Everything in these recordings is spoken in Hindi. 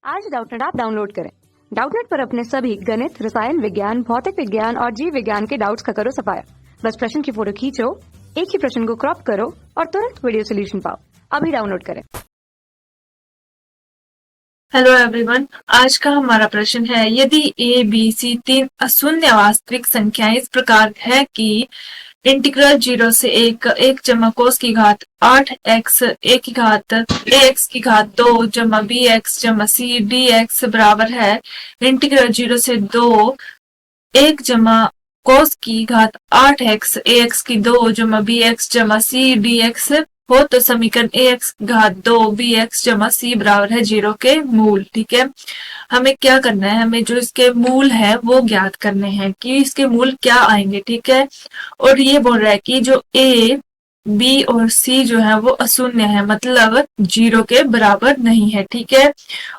आज डाउटनेट ऐप डाउनलोड करें। डाउटनेट पर अपने सभी गणित, रसायन विज्ञान, भौतिक विज्ञान और जीव विज्ञान के डाउट्स का करो सफाया। बस प्रश्न की फोटो खींचो, एक ही प्रश्न को क्रॉप करो और तुरंत वीडियो सोल्यूशन पाओ। अभी डाउनलोड करें। हेलो एवरीवन, आज का हमारा प्रश्न है, यदि ए बी सी तीन अशून्य वास्तविक संख्याएं इस प्रकार है कि इंटीग्रल 0 से 1 जमा कोस की घात 8x ए की घात ax की घात 2 जमा bx जमा c dx बराबर है इंटीग्रल 0 से 2 1 जमा कोस की घात 8x ax की 2 जमा bx जमा c dx हो तो समीकरण ax घात 2 bx जमा c बराबर है 0 के मूल। ठीक है, हमें क्या करना है, हमें जो इसके मूल है वो ज्ञात करने हैं कि इसके मूल क्या आएंगे। ठीक है, और ये बोल रहा है कि जो a b और c जो है वो अशून्य है, मतलब 0 के बराबर नहीं है। ठीक है,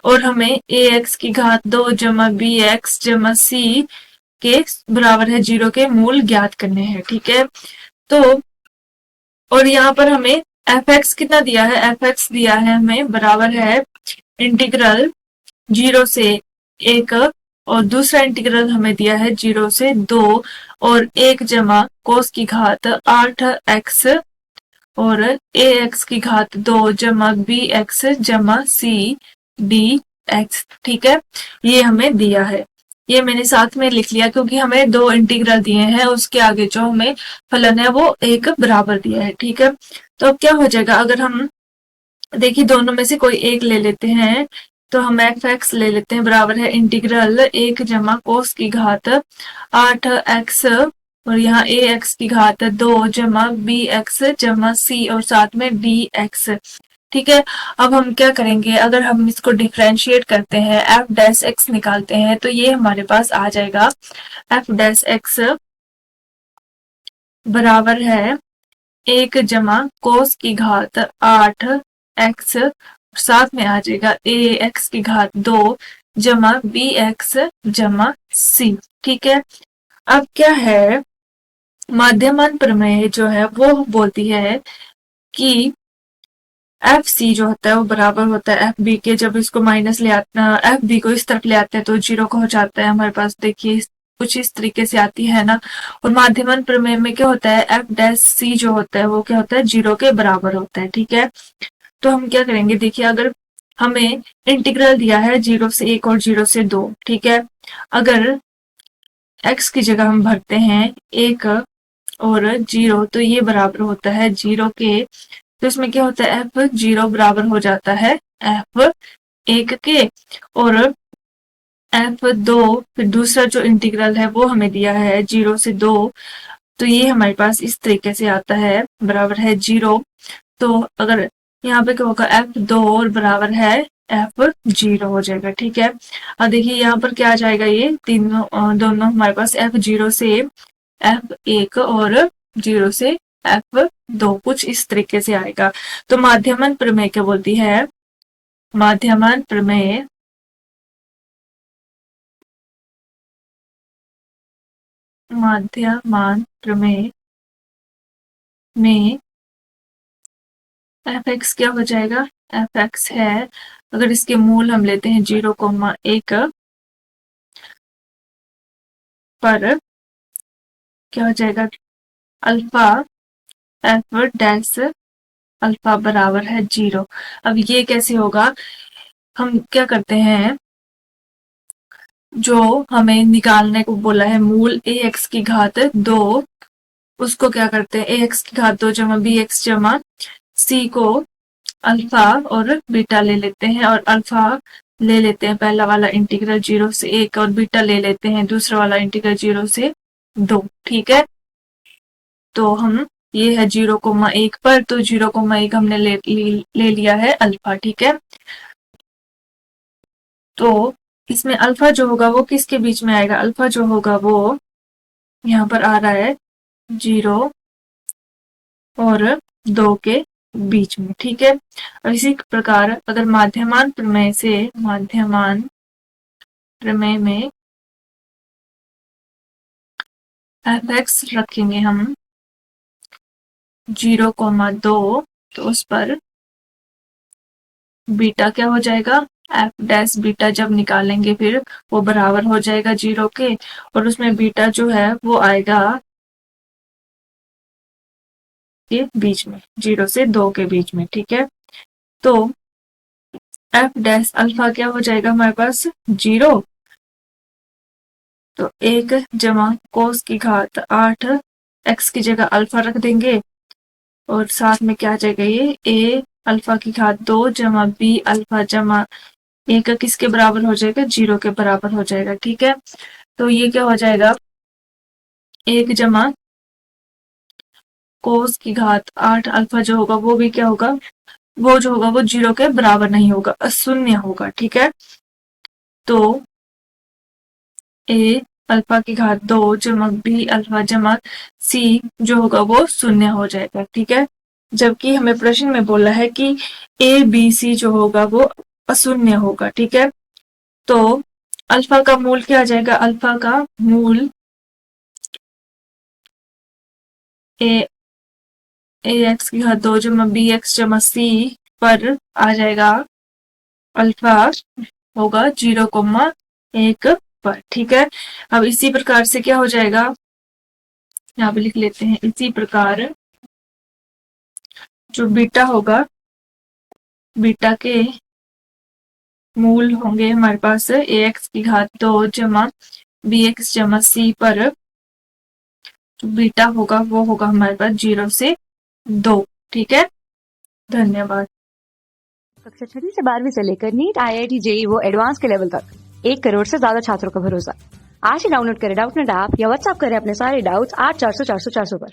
और हमें ax की घात 2 जमा bx जमा c के बराबर है 0 के मूल ज्ञात करने हैं। ठीक है, तो और यहाँ पर हमें fx कितना दिया है, fx दिया है हमें बराबर है इंटीग्रल 0 से 1 और दूसरा इंटीग्रल हमें दिया है 0 से 2 और 1 जमा कोस की घात 8x और ax की घात 2 जमा bx जमा c dx। ठीक है, ये हमें दिया है, ये मैंने साथ में लिख लिया क्योंकि हमें दो इंटीग्रल दिए हैं, उसके आगे जो हमें फलन है वो एक बराबर दिया है। ठीक है, तो अब क्या हो जाएगा, अगर हम देखिए दोनों में से कोई एक ले लेते हैं तो हम fx ले लेते हैं बराबर है इंटीग्रल 1 जमा कोस की घात 8x और यहाँ ax की घात 2 जमा bx जमा c और साथ में dx। ठीक है, अब हम क्या करेंगे, अगर हम इसको डिफ्रेंशिएट करते हैं f डैश x निकालते हैं तो ये हमारे पास आ जाएगा f डैश x बराबर है 1 जमा कोस की घात 8x साथ में आ जाएगा ax की घात 2 जमा bx जमा c। ठीक है, अब क्या है, माध्यमान प्रमेय जो है वो बोलती है कि एफ सी जो होता है वो बराबर होता है एफ बी के। जब इसको माइनस ले आता है, एफ बी को इस तरफ ले आते हैं तो 0 को हो जाता है हमारे पास। देखिए कुछ इस तरीके से आती है ना, और माध्यमान प्रमेय में क्या होता है, एफ डैश सी जो होता है वो क्या होता है, 0 के बराबर होता है। ठीक है, तो हम क्या करेंगे, देखिए अगर हमें इंटीग्रल दिया है 0 से 1 और 0 से 2। ठीक है, अगर x की जगह हम भरते हैं 1 और 0 तो ये बराबर होता है 0 के, तो इसमें क्या होता है, f0 बराबर हो जाता है f1 के, और f2 फिर दूसरा जो इंटीग्रल है वो हमें दिया है 0 से 2, तो ये हमारे पास इस तरीके से आता है बराबर है 0। तो अगर यहाँ पे क्या होगा, f2 और बराबर है f0 हो जाएगा। ठीक है, अब देखिए यहाँ पर क्या आ जाएगा, ये तीनों दोनों हमारे पास f0 से f1 और 0 से f2 कुछ इस तरीके से आएगा। तो माध्यमान प्रमेय क्या बोलती है, माध्यमान प्रमेय माध्यमान प्रमेय में fx क्या हो जाएगा, fx है, अगर इसके मूल हम लेते हैं 0,1 पर क्या हो जाएगा, अल्फा एफ डैश अल्फा बराबर है 0। अब ये कैसे होगा, हम क्या करते हैं, जो हमें निकालने को बोला है मूल ax की घात 2, उसको क्या करते हैं, ax की घात 2 जमा bx जमा c को अल्फा और बीटा ले लेते हैं, और अल्फा ले लेते हैं पहला वाला इंटीग्रल 0 से 1 और बीटा ले लेते हैं दूसरा वाला इंटीग्रल 0 से 2। ठीक है, तो हम ये है 0,1 पर, तो 0,1 हमने ले लिया है अल्फा। ठीक है, तो इसमें अल्फा जो होगा वो किसके बीच में आएगा, अल्फा जो होगा वो यहाँ पर आ रहा है 0 और 2 के बीच में। ठीक है, और इसी प्रकार अगर माध्यमान प्रमेय से, माध्यमान प्रमेय में fx रखेंगे हम 0,2, तो उस पर बीटा क्या हो जाएगा, एफ डैश बीटा जब निकालेंगे फिर वो बराबर हो जाएगा 0 के, और उसमें बीटा जो है वो आएगा के बीच में, 0 से 2 के बीच में। ठीक है, तो एफ डैश अल्फा क्या हो जाएगा हमारे पास 0, तो 1 जमा कोस की घात 8 एक्स की जगह अल्फा रख देंगे, और साथ में क्या आ जाएगा ये ए अल्फा की घात 2 जमा बी अल्फा जमा 1 किसके बराबर हो जाएगा 0 के बराबर हो जाएगा। ठीक है, तो ये क्या हो जाएगा 1 जमा कोस की घात 8 अल्फा जो होगा वो भी क्या होगा, वो जो होगा वो 0 के बराबर नहीं होगा, अशून्य होगा। ठीक है, तो ए अल्फा की घात 2 जमा बी अल्फा जमा सी जो होगा वो 0 हो जाएगा। ठीक है, जबकि हमें प्रश्न में बोला है कि ए बी सी जो होगा वो अशून्य होगा। ठीक है, तो अल्फा का मूल क्या आ जाएगा, अल्फा का मूल ए एक्स की घात 2 जमा बी एक्स जमा सी पर आ जाएगा अल्फा होगा 0,1 पर। ठीक है, अब इसी प्रकार से क्या हो जाएगा, यहाँ पे लिख लेते हैं, इसी प्रकार जो बीटा होगा, बीटा के मूल होंगे हमारे पास ए एक्स की घात 2 जमा बी एक्स जमा सी पर जो बीटा होगा वो होगा हमारे पास 0 से 2। ठीक है, धन्यवाद। कक्षा 6 से 12वीं से लेकर नीट, IIT, JEE वो एडवांस के लेवल तक 1 करोड़ से ज्यादा छात्रों का भरोसा। आज ही डाउनलोड करें डाउटनेट ऐप या व्हाट्सएप करें अपने सारे डाउट्स 8400 400 400 पर।